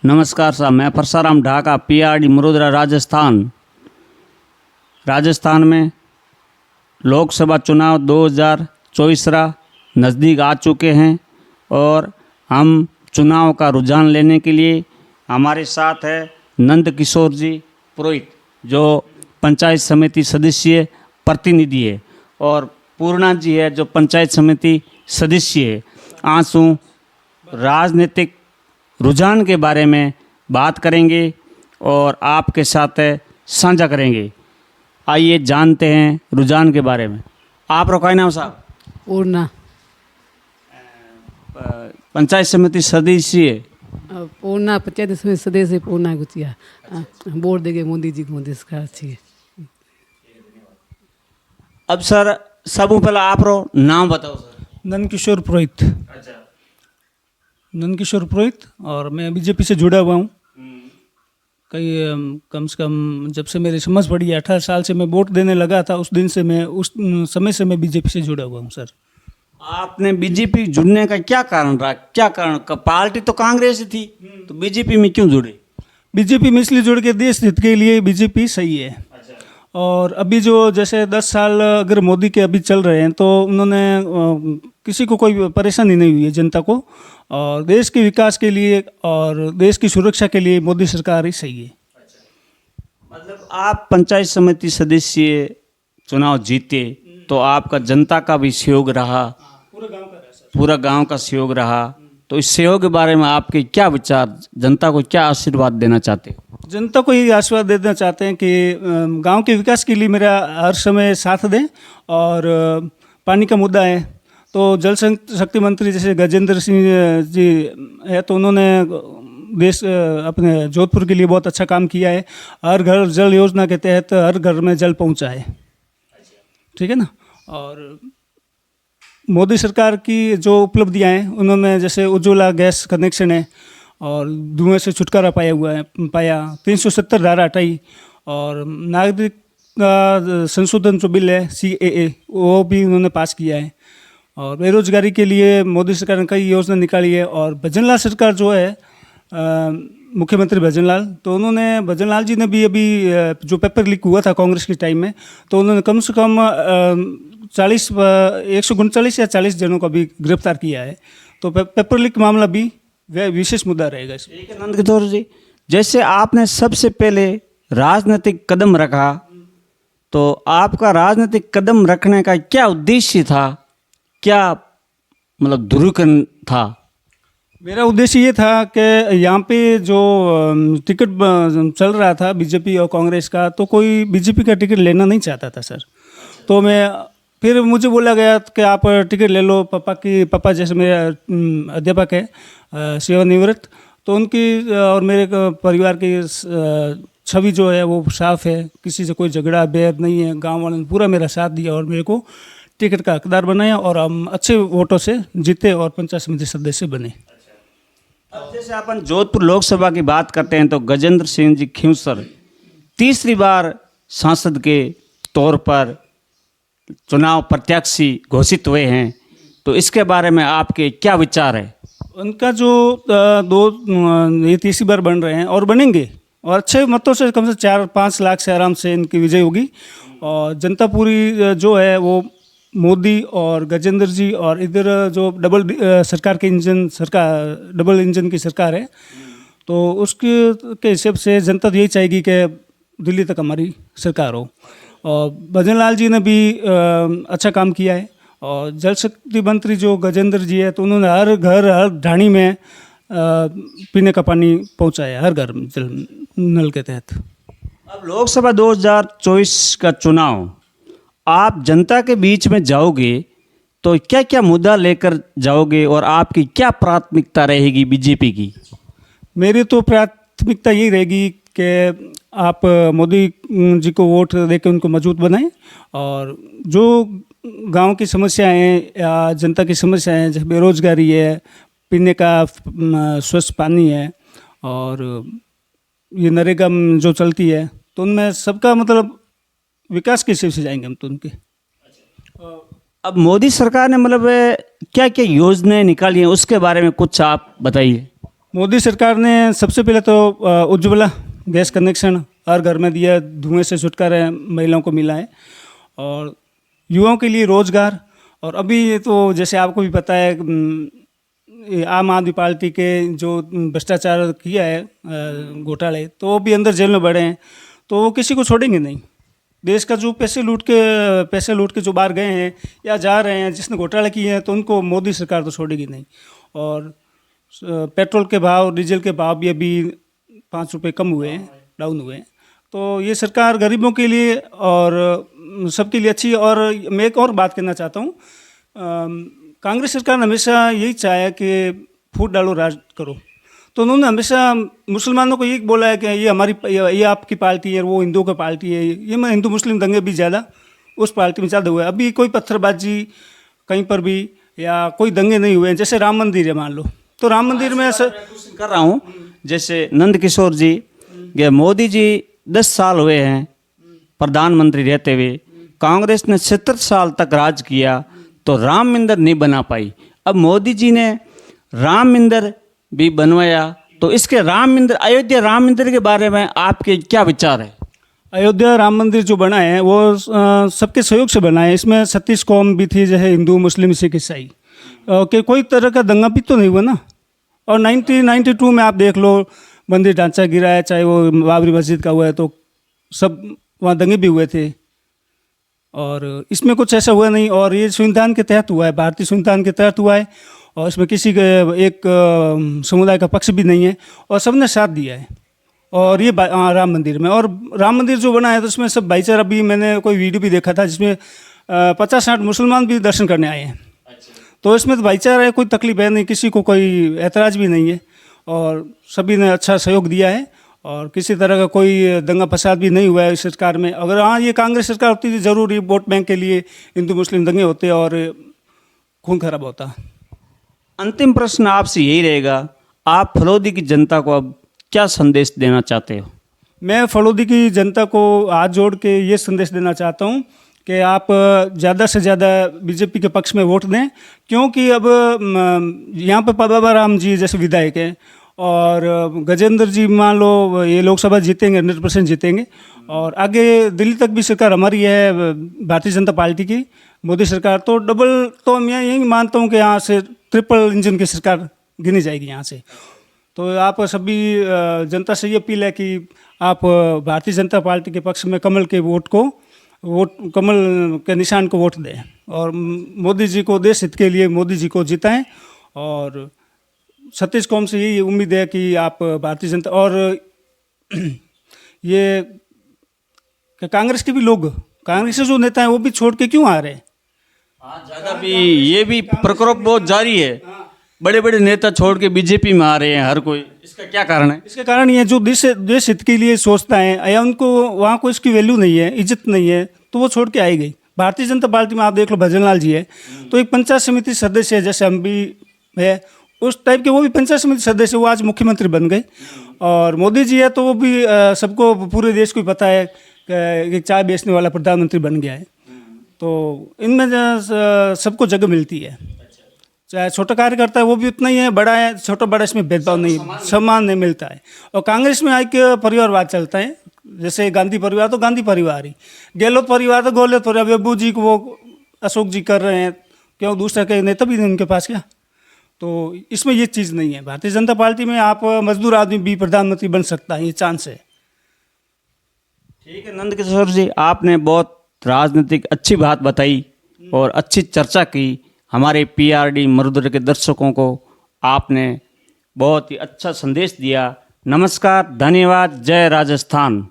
नमस्कार साहब, मैं परसाराम ढाका, पीआरडी मरोदरा, राजस्थान में लोकसभा चुनाव 2024 नज़दीक आ चुके हैं और हम चुनाव का रुझान लेने के लिए हमारे साथ है नंद किशोर जी पुरोहित, जो पंचायत समिति सदस्य प्रतिनिधि है, और पूर्णा जी है जो पंचायत समिति सदस्य है। आंसू राजनीतिक रुझान के बारे में बात करेंगे और आपके साथ साझा करेंगे। आइए जानते हैं रुझान के बारे में। आप रोका नाम साहब? पूर्णा। पंचायत समिति सदस्य। पूर्णा पंचायत समिति सदस्य पूर्णा गुचिया। वोट देंगे मोदी जी को, मोदी सरकार अच्छी है। अब सर सबसे पहले आप रो नाम बताओ सर। नंद किशोर पुरोहित। अच्छा। नंद किशोर पुरोहित, और मैं बीजेपी से जुड़ा हुआ हूँ। कई कम से कम जब से मेरी समझ पड़ी है, 18 साल से मैं वोट देने लगा था, उस दिन से मैं उस समय से मैं बीजेपी से जुड़ा हुआ हूँ सर। आपने बीजेपी जुड़ने का क्या कारण रहा? क्या कारण? पार्टी तो कांग्रेस थी, तो बीजेपी में क्यों जुड़े? बीजेपी में इसलिए जुड़ के देश हित के लिए बीजेपी सही है। और अभी जो जैसे 10 साल अगर मोदी के अभी चल रहे हैं, तो उन्होंने किसी को कोई परेशानी नहीं हुई है जनता को, और देश के विकास के लिए और देश की सुरक्षा के लिए मोदी सरकार ही सही है। मतलब आप पंचायत समिति सदस्य चुनाव जीते तो आपका जनता का भी सहयोग रहा, पूरा गांव का सहयोग रहा, तो इस सहयोग के बारे में आपके क्या विचार? जनता को क्या आशीर्वाद देना चाहते हो? जनता को ये आशीर्वाद देना चाहते हैं कि गांव के विकास के लिए मेरा हर समय साथ दें। और पानी का मुद्दा है तो जल शक्ति मंत्री जैसे गजेंद्र सिंह जी है, तो उन्होंने देश अपने जोधपुर के लिए बहुत अच्छा काम किया है। हर घर जल योजना के तहत हर घर में जल पहुंचा है, ठीक है ना। और मोदी सरकार की जो उपलब्धियां हैं, उन्होंने जैसे उज्ज्वला गैस कनेक्शन है और धुएं से छुटकारा पाया 370 धारा हटाई, और नागरिक संशोधन जो बिल है CAA वो भी उन्होंने पास किया है। और बेरोजगारी के लिए मोदी सरकार ने कई योजना निकाली है। और भजनलाल सरकार जो है, मुख्यमंत्री भजनलाल, तो उन्होंने भजनलाल जी ने भी अभी जो पेपर लीक हुआ था कांग्रेस के टाइम में, तो उन्होंने कम से कम 139 या 40 जनों को भी गिरफ्तार किया है। तो पेपर लीक मामला भी वह विशेष मुद्दा रहेगा इसमें। ठीक है नंद किशोर जी, जैसे आपने सबसे पहले राजनीतिक कदम रखा, तो आपका राजनीतिक कदम रखने का क्या उद्देश्य था? क्या मतलब ध्रुवीकरण था? मेरा उद्देश्य ये था कि यहाँ पे जो टिकट चल रहा था बीजेपी और कांग्रेस का, तो कोई बीजेपी का टिकट लेना नहीं चाहता था सर। तो फिर मुझे बोला गया कि आप टिकट ले लो। पापा जैसे मेरे अध्यापक है, सेवानिवृत्त, तो उनकी और मेरे परिवार की छवि जो है वो साफ है, किसी से कोई झगड़ा भेद नहीं है। गांव वालों ने पूरा मेरा साथ दिया और मेरे को टिकट का हकदार बनाया, और हम अच्छे वोटों से जीते और पंचायत समिति सदस्य बने। अब जैसे अपन जोधपुर लोकसभा की बात करते हैं, तो गजेंद्र सिंह जी खिंवसर तीसरी बार सांसद के तौर पर चुनाव प्रत्याशी घोषित हुए हैं, तो इसके बारे में आपके क्या विचार है? उनका जो ये तीसरी बार बन रहे हैं और बनेंगे, और अच्छे मतों से, कम से 4-5 लाख से आराम से इनकी विजय होगी। और जनता पूरी जो है वो मोदी और गजेंद्र जी, और इधर जो डबल इंजन की सरकार है, तो उसके हिसाब से जनता तो यही चाहेगी कि दिल्ली तक हमारी सरकार हो। और भजनलाल जी ने भी अच्छा काम किया है। और जल शक्ति मंत्री जो गजेंद्र जी है, तो उन्होंने हर घर हर ढाणी में पीने का पानी पहुंचाया, हर घर में जल नल के तहत। अब लोकसभा 2024 का चुनाव आप जनता के बीच में जाओगे तो क्या क्या मुद्दा लेकर जाओगे और आपकी क्या प्राथमिकता रहेगी बीजेपी की? मेरी तो प्राथमिकता यही रहेगी कि आप मोदी जी को वोट देकर उनको मजबूत बनाएं, और जो गांव की समस्याएं हैं या जनता की समस्याएं हैं, जैसे बेरोजगारी है, पीने का स्वच्छ पानी है, और ये नरेगा जो चलती है, तो उनमें सबका मतलब विकास के हिसाब से जाएंगे हम तो उनके। अब मोदी सरकार ने मतलब क्या क्या योजनाएं निकाली हैं, उसके बारे में कुछ आप बताइए। मोदी सरकार ने सबसे पहले तो उज्ज्वला गैस कनेक्शन हर घर में दिया, धुएं से छुटकारा महिलाओं को मिला है, और युवाओं के लिए रोजगार। और अभी तो जैसे आपको भी पता है ये आम आदमी पार्टी के जो भ्रष्टाचार किया है, घोटाले, तो वो भी अंदर जेल में बढ़े हैं, तो वो किसी को छोड़ेंगे नहीं। देश का जो पैसे लूट के जो बाहर गए हैं या जा रहे हैं, जिसने घोटाले किए हैं, तो उनको मोदी सरकार तो छोड़ेगी नहीं। और पेट्रोल के भाव, डीजल के भाव भी अभी 5 रुपये कम हुए हैं, डाउन हुए हैं। तो ये सरकार गरीबों के लिए और सबके लिए अच्छी है। और मैं एक और बात कहना चाहता हूँ, कांग्रेस सरकार ने हमेशा यही चाहा है कि फूट डालो राज करो, तो उन्होंने हमेशा मुसलमानों को ये बोला है कि ये आपकी पार्टी है, वो हिंदुओं की पार्टी है। ये मैं हिंदू मुस्लिम दंगे भी ज़्यादा उस पार्टी में ज़्यादा हुए। अभी कोई पत्थरबाजी कहीं पर भी या कोई दंगे नहीं हुए हैं। जैसे राम मंदिर है, मान लो, तो राम मंदिर में ऐसा कर रहा हूँ, जैसे नंद किशोर जी, ये मोदी जी 10 साल हुए हैं प्रधानमंत्री रहते हुए, कांग्रेस ने 70 साल तक राज किया तो राम मंदिर नहीं बना पाई। अब मोदी जी ने राम मंदिर भी बनवाया, तो इसके अयोध्या राम मंदिर के बारे में आपके क्या विचार है? अयोध्या राम मंदिर जो बना है वो सबके सहयोग से बना है। इसमें 36 कौम भी थी, जैसे हिंदू, मुस्लिम, सिख, ईसाई, कि कोई तरह का दंगा भी तो नहीं हुआ ना। और 1992 में आप देख लो, मंदिर ढांचा गिरा है, चाहे वो बाबरी मस्जिद का हुआ है, तो सब वहाँ दंगे भी हुए थे, और इसमें कुछ ऐसा हुआ नहीं। और ये संविधान के तहत हुआ है, भारतीय संविधान के तहत हुआ है, और इसमें किसी के एक समुदाय का पक्ष भी नहीं है, और सबने साथ दिया है। और ये राम मंदिर में, और राम मंदिर जो बना है तो उसमें सब भाईचारा भी, मैंने कोई वीडियो भी देखा था जिसमें 50-60 मुसलमान भी दर्शन करने आए हैं। तो इसमें तो भाईचारा है, कोई तकलीफ है नहीं, किसी को कोई ऐतराज़ भी नहीं है, और सभी ने अच्छा सहयोग दिया है, और किसी तरह का कोई दंगा फसाद भी नहीं हुआ है इस सरकार में। अगर हाँ ये कांग्रेस सरकार होती थी, ज़रूर ये वोट बैंक के लिए हिंदू मुस्लिम दंगे होते और खून खराब होता। अंतिम प्रश्न आपसे यही रहेगा, आप फलोदी की जनता को अब क्या संदेश देना चाहते हो? मैं फलोदी की जनता को हाथ जोड़ के ये संदेश देना चाहता हूँ कि आप ज़्यादा से ज़्यादा बीजेपी के पक्ष में वोट दें, क्योंकि अब यहाँ पर बाबा राम जी जैसे विधायक हैं, और गजेंद्र जी मान लो ये लोकसभा जीतेंगे, 100% जीतेंगे, और आगे दिल्ली तक भी सरकार हमारी है, भारतीय जनता पार्टी की, मोदी सरकार। तो डबल, तो मैं यही मानता हूँ कि यहाँ से ट्रिपल इंजन की सरकार गिनी जाएगी यहाँ से। तो आप सभी जनता से ये अपील है कि आप भारतीय जनता पार्टी के पक्ष में कमल के निशान को वोट दें, और मोदी जी को, देश हित के लिए मोदी जी को जिताएं। और 36 कौम से यही उम्मीद है कि आप भारतीय जनता, और ये कांग्रेस के भी लोग, कांग्रेस के जो नेता हैं वो भी छोड़ के क्यों आ रहे हैं? ज़्यादा भी ये भी प्रकोप बहुत जारी है, बड़े बड़े नेता छोड़ के बीजेपी में आ रहे हैं हर कोई, इसका क्या कारण है? इसका कारण ये, जो देश हित के लिए सोचता है या उनको वहाँ को इसकी वैल्यू नहीं है, इज्जत नहीं है, तो वो छोड़ के आएगी। भारतीय जनता पार्टी में आप देख लो, भजनलाल जी है, तो एक पंचायत समिति सदस्य है, जैसे हम भी है उस टाइप के, वो भी पंचायत समिति सदस्य, वो आज मुख्यमंत्री बन गए। और मोदी जी है तो वो भी सबको, पूरे देश को पता है कि चाय बेचने वाला प्रधानमंत्री बन गया है। तो इनमें सबको जगह मिलती है, चाहे छोटा कार्यकर्ता है वो भी उतना ही है, बड़ा है, छोटा बड़ा इसमें भेदभाव नहीं, सम्मान नहीं मिलता है। और कांग्रेस में एक परिवारवाद चलता है, जैसे गांधी परिवार तो गांधी परिवार ही, गहलोत परिवार तो गहलोत परिवार, अबू जी को वो अशोक जी कर रहे हैं, क्यों दूसरा के नेता भी नहीं उनके पास क्या? तो इसमें ये चीज़ नहीं है। भारतीय जनता पार्टी में आप मजदूर आदमी भी प्रधानमंत्री बन सकता है, ये चांस है। ठीक है नंद किशोर जी, आपने बहुत राजनीतिक अच्छी बात बताई और अच्छी चर्चा की। हमारे PRD मरुधर के दर्शकों को आपने बहुत ही अच्छा संदेश दिया। नमस्कार, धन्यवाद, जय राजस्थान।